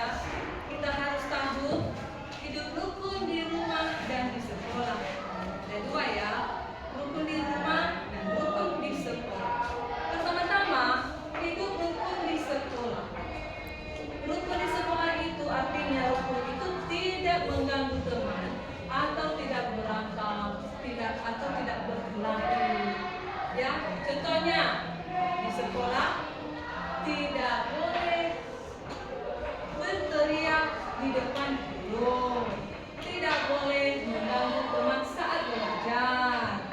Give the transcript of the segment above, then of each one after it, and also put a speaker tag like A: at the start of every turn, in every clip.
A: ya, kita harus tahu hidup rukun di rumah dan di sekolah. Ada dua ya, rukun di rumah dan rukun di sekolah. Pertama-tama, hidup rukun di sekolah. Rukun di sekolah itu artinya rukun itu tidak mengganggu teman atau tidak berantem, tidak berkelahi. Ya, contohnya di sekolah tidak boleh berteriak di depan guru, tidak boleh mengganggu teman saat belajar,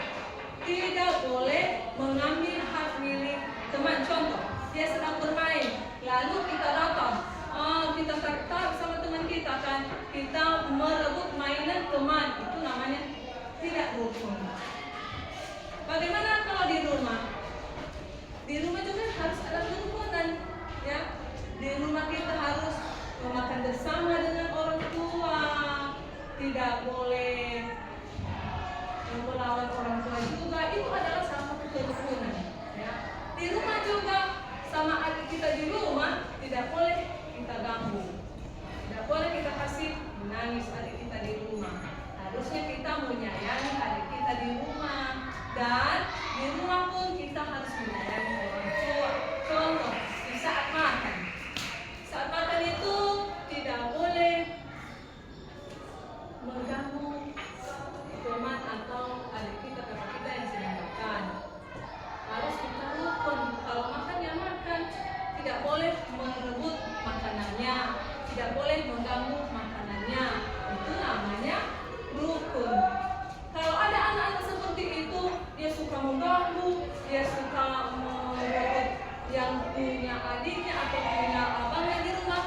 A: tidak boleh mengambil hak milik teman. Contoh, dia sedang bermain, lalu kita datang, kita tarik sama teman kita kan, kita merebut mainan teman, itu namanya tidak rukun. Bagaimana kalau di rumah? Di rumah juga harus ada kerukunan, ya. Di rumah kita harus makan bersama dengan orang tua, tidak boleh melawan orang tua juga. Itu adalah salah satu kerukunan, ya. Di rumah juga sama adik kita di rumah tidak boleh kita ganggu, tidak boleh kita kasih menangis adik kita di rumah. Harusnya kita menyayangi adik kita di rumah, dan di rumah pun kita harus menyayangi orang tua. Contoh, di saat makan. Saat makan itu tidak boleh mengganggu teman atau adik kita, kakak kita yang sedang makan. Harus kita rukun. Kalau makan ya makan, tidak boleh merebut makanannya, tidak boleh mengganggu makanannya. Itu namanya rukun. Kalau ada anak-anak seperti itu, dia suka mengganggu, dia suka merebut yang punya adiknya atau punya abangnya di rumah,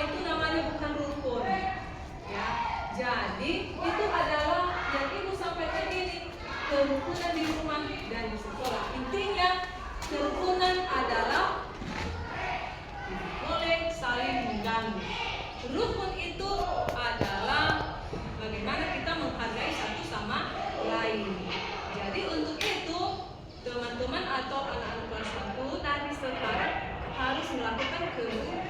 A: itu namanya bukan rukun. Ya, jadi itu adalah yang ibu sampaikan ini, kerukunan di rumah dan di sekolah. Intinya kerukunan adalah tidak boleh saling mengganggu. Rukun itu adalah bagaimana kita menghargai satu sama lain. Jadi untuk itu teman-teman atau anak-anak kelas 1 dari sekarang harus melakukan kerukunan